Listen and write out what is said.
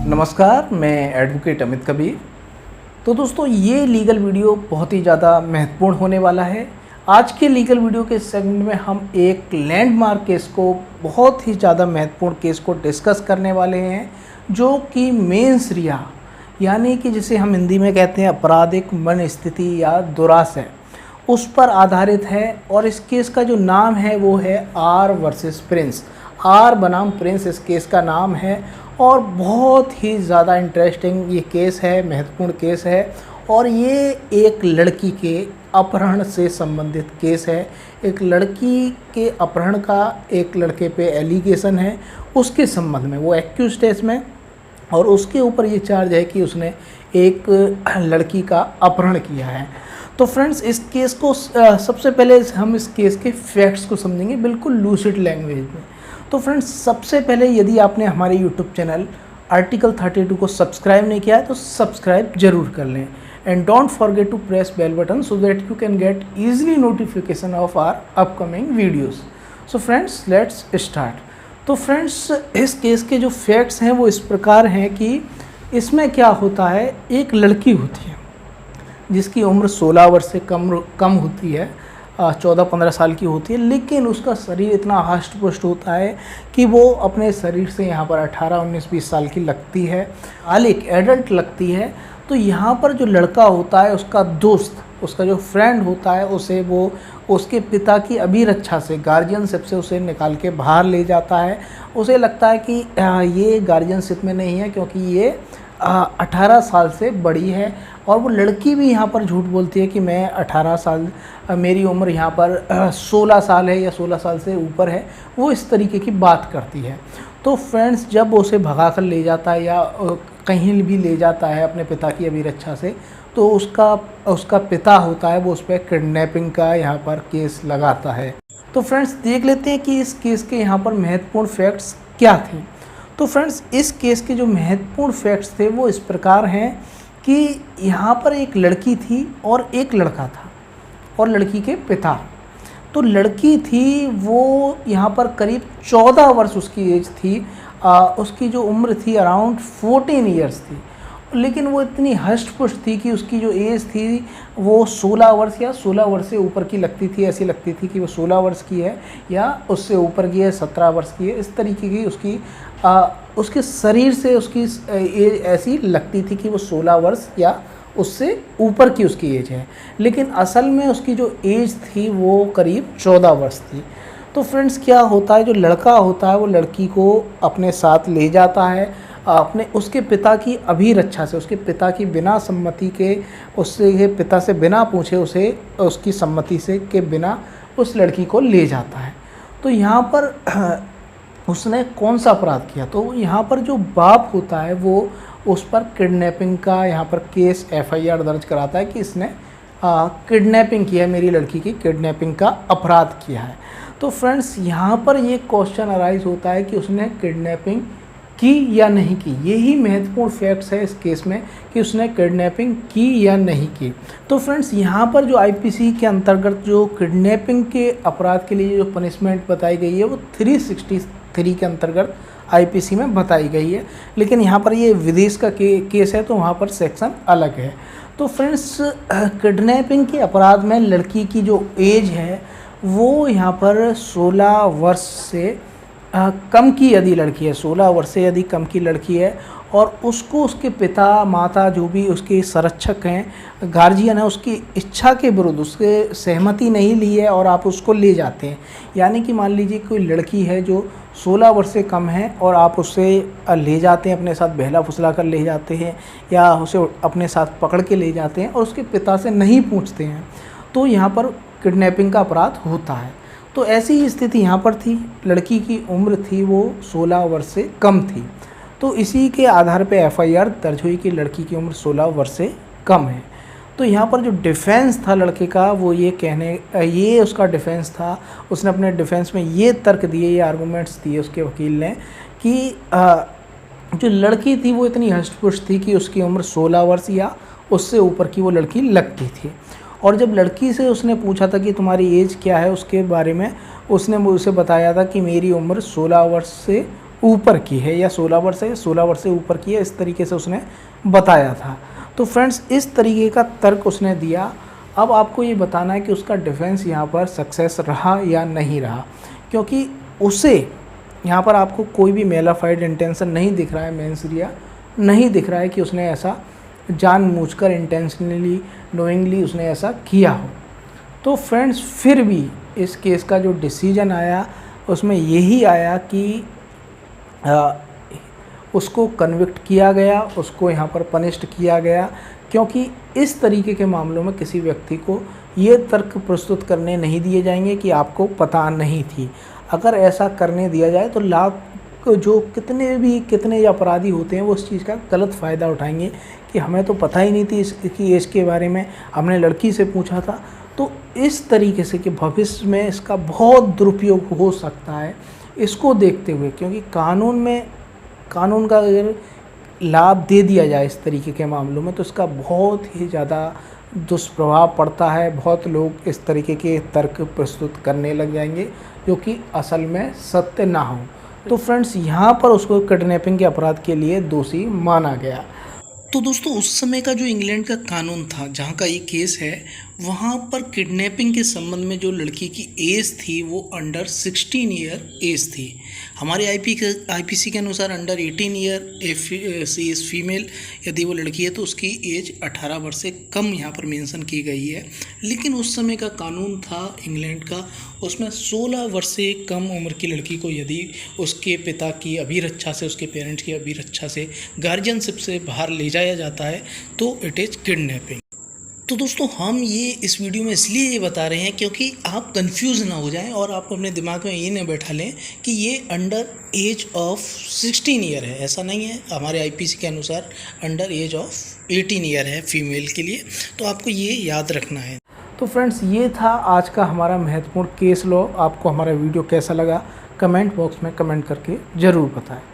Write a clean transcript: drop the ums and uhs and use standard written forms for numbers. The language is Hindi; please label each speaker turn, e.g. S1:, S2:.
S1: नमस्कार, मैं एडवोकेट अमित कबीर। तो दोस्तों, ये लीगल वीडियो बहुत ही ज़्यादा महत्वपूर्ण होने वाला है। आज के लीगल वीडियो के सेगमेंट में हम एक लैंडमार्क केस को, बहुत ही ज़्यादा महत्वपूर्ण केस को डिस्कस करने वाले हैं, जो कि मेंस रिया यानी कि जिसे हम हिंदी में कहते हैं आपराधिक मनस्थिति या दुराशय, उस पर आधारित है। और इस केस का जो नाम है वो है आर वर्सेस प्रिंस। आर बनाम प्रिंस इस केस का नाम है और बहुत ही ज़्यादा इंटरेस्टिंग ये केस है, महत्वपूर्ण केस है। और ये एक लड़की के अपहरण से संबंधित केस है। एक लड़की के अपहरण का एक लड़के पे एलिगेशन है, उसके संबंध में वो एक्यूज्ड है इसमें, और उसके ऊपर ये चार्ज है कि उसने एक लड़की का अपहरण किया है। तो फ्रेंड्स, इस केस को सबसे पहले हम इस केस के फैक्ट्स को समझेंगे बिल्कुल लूसिड लैंग्वेज में। तो फ्रेंड्स, सबसे पहले यदि आपने हमारे यूट्यूब चैनल आर्टिकल 32 को सब्सक्राइब नहीं किया है तो सब्सक्राइब जरूर कर लें, and don't forget to press bell button so that you can get easily notification of our upcoming videos. So friends, let's start. तो फ्रेंड्स, इस केस के जो फैक्ट्स हैं वो इस प्रकार हैं कि इसमें क्या होता है, एक लड़की होती है जिसकी उम्र 16 वर्ष से कम होती है, 14-15 साल की होती है, लेकिन उसका शरीर इतना हष्ट पुष्ट होता है कि वो अपने शरीर से यहाँ पर 18, 19, 20 साल की लगती है, एक एडल्ट लगती है। तो यहाँ पर जो लड़का होता है, उसका दोस्त, उसका जो फ्रेंड होता है, उसे वो उसके पिता की अभिरक्षा से, गार्जियनशिप से उसे निकाल के बाहर ले जाता है। उसे लगता है कि ये गार्जियनशिप में नहीं है क्योंकि ये 18 साल से बड़ी है। और वो लड़की भी यहाँ पर झूठ बोलती है कि मैं 18 साल, मेरी उम्र यहाँ पर 16 साल है या 16 साल से ऊपर है। वो इस तरीके की बात करती है। तो फ्रेंड्स, जब उसे भगा कर ले जाता है या कहीं भी ले जाता है अपने पिता की अभिरक्षा से, तो उसका पिता होता है वो उस पर किडनैपिंग का यहाँ पर केस लगाता है। तो फ्रेंड्स, देख लेते हैं कि इस केस के यहाँ पर महत्वपूर्ण फैक्ट्स क्या थे। तो फ्रेंड्स, इस केस के जो महत्वपूर्ण फैक्ट्स थे वो इस प्रकार हैं कि यहाँ पर एक लड़की थी और एक लड़का था, और लड़की के पिता। तो लड़की थी वो यहाँ पर करीब 14 वर्ष उसकी एज थी, उसकी जो उम्र थी अराउंड 14 ईयर्स थी, लेकिन वो इतनी हष्ट पुष्ट थी कि उसकी जो एज थी वो 16 वर्ष या 16 वर्ष से ऊपर की लगती थी। ऐसी लगती थी कि वो 16 वर्ष की है या उससे ऊपर की है, 17 वर्ष की है, इस तरीके की उसके शरीर से उसकी एज ऐसी लगती थी कि वो 16 वर्ष या उससे ऊपर की उसकी एज है, लेकिन असल में उसकी जो एज थी वो करीब 14 वर्ष थी। तो फ्रेंड्स, क्या होता है, जो लड़का होता है वो लड़की को अपने साथ ले जाता है, उसके पिता की अभिरक्षा से, उसके पिता की बिना सम्मति के, उससे पिता से बिना पूछे उसे उसकी सम्मति से के बिना उस लड़की को ले जाता है। तो यहाँ पर उसने कौन सा अपराध किया, तो यहाँ पर जो बाप होता है वो उस पर किडनैपिंग का यहाँ पर केस FIR दर्ज कराता है कि इसने किडनैपिंग किया है, मेरी लड़की की किडनैपिंग का अपराध किया है। तो फ्रेंड्स, यहाँ पर ये क्वेश्चन अराइज होता है कि उसने किडनैपिंग की या नहीं की। यही महत्वपूर्ण फैक्ट्स है इस केस में कि उसने किडनैपिंग की या नहीं की। तो फ्रेंड्स, यहाँ पर जो IPC के अंतर्गत जो किडनैपिंग के अपराध के लिए जो पनिशमेंट बताई गई है वो 363 के अंतर्गत IPC में बताई गई है, लेकिन यहाँ पर ये विदेश का केस है तो वहाँ पर सेक्शन अलग है। तो फ्रेंड्स, किडनैपिंग के अपराध में लड़की की जो एज है वो यहाँ पर 16 वर्ष से कम की यदि लड़की है, 16 वर्ष से यदि कम की लड़की है, और उसको उसके पिता माता जो भी उसके संरक्षक हैं, गार्जियन है, उसकी इच्छा के विरुद्ध, उसके सहमति नहीं ली है और आप उसको ले जाते हैं। यानी कि मान लीजिए कोई लड़की है जो 16 वर्ष से कम है और आप उससे ले जाते हैं, अपने साथ बहला फुसला कर ले जाते हैं या उसे अपने साथ पकड़ के ले जाते हैं और उसके पिता से नहीं पूछते हैं, तो यहाँ पर किडनैपिंग का अपराध होता है। तो ऐसी ही स्थिति यहाँ पर थी, लड़की की उम्र थी वो 16 वर्ष से कम थी। तो इसी के आधार पे FIR दर्ज हुई कि लड़की की उम्र 16 वर्ष से कम है। तो यहाँ पर जो डिफेंस था लड़के का वो ये उसका डिफेंस था। उसने अपने डिफेंस में ये तर्क दिए, ये आर्गूमेंट्स दिए उसके वकील ने कि जो लड़की थी वो इतनी हष्ट-पुष्ट थी कि उसकी उम्र 16 वर्ष या उससे ऊपर की वो लड़की लगती थी। और जब लड़की से उसने पूछा था कि तुम्हारी एज क्या है, उसके बारे में उसने उसे बताया था कि मेरी उम्र 16 वर्ष से ऊपर की है, या 16 वर्ष है, 16 वर्ष से ऊपर की है, इस तरीके से उसने बताया था। तो फ्रेंड्स इस तरीके का तर्क उसने दिया। अब आपको ये बताना है कि उसका डिफेंस यहाँ पर सक्सेस रहा या नहीं रहा, क्योंकि उसे यहाँ पर आपको कोई भी मेलाफाइड इंटेंशन नहीं दिख रहा है, मेंस रिया नहीं दिख रहा है कि उसने ऐसा जानबूझकर इंटेंशनली नोइंगली उसने ऐसा किया हो। तो फ्रेंड्स फिर भी इस केस का जो डिसीजन आया उसमें यही आया कि उसको कन्विक्ट किया गया, उसको यहाँ पर पनिश्ड किया गया, क्योंकि इस तरीके के मामलों में किसी व्यक्ति को ये तर्क प्रस्तुत करने नहीं दिए जाएंगे कि आपको पता नहीं थी। अगर ऐसा करने दिया जाए तो जो कितने अपराधी होते हैं वो उस चीज़ का गलत फ़ायदा उठाएंगे कि हमें तो पता ही नहीं थी इसकी एज के बारे में, हमने लड़की से पूछा था। तो इस तरीके से कि भविष्य में इसका बहुत दुरुपयोग हो सकता है, इसको देखते हुए, क्योंकि कानून का अगर लाभ दे दिया जाए इस तरीके के मामलों में तो इसका बहुत ही ज़्यादा दुष्प्रभाव पड़ता है। बहुत लोग इस तरीके के तर्क प्रस्तुत करने लग जाएंगे जो कि असल में सत्य ना हो। तो फ्रेंड्स यहाँ पर उसको किडनैपिंग के अपराध के लिए दोषी माना गया। तो दोस्तों उस समय का जो इंग्लैंड का कानून था, जहाँ का ये केस है, वहाँ पर किडनैपिंग के संबंध में जो लड़की की एज थी वो अंडर 16 ईयर एज थी। हमारे आईपीसी के अनुसार under 18 year she is female, यदि वो लड़की है तो उसकी एज 18 वर्ष से कम यहाँ पर मेंशन की गई है। लेकिन उस समय का कानून था इंग्लैंड का, उसमें 16 वर्ष से कम उम्र की लड़की को यदि उसके पिता की अभिरक्षा से, उसके पेरेंट्स की अभिरक्षा से, गार्जियनशिप से बाहर ले जाया जाता है तो इट इज़ किडनैपिंग। तो दोस्तों हम ये इस वीडियो में इसलिए ये बता रहे हैं क्योंकि आप कंफ्यूज ना हो जाएं और आप अपने दिमाग में ये ना बैठा लें कि ये अंडर एज ऑफ 16 ईयर है। ऐसा नहीं है, हमारे आईपीसी के अनुसार अंडर एज ऑफ 18 ईयर है फीमेल के लिए, तो आपको ये याद रखना है। तो फ्रेंड्स ये था आज का हमारा महत्वपूर्ण केस लॉ। आपको हमारा वीडियो कैसा लगा कमेंट बॉक्स में कमेंट करके ज़रूर बताएं।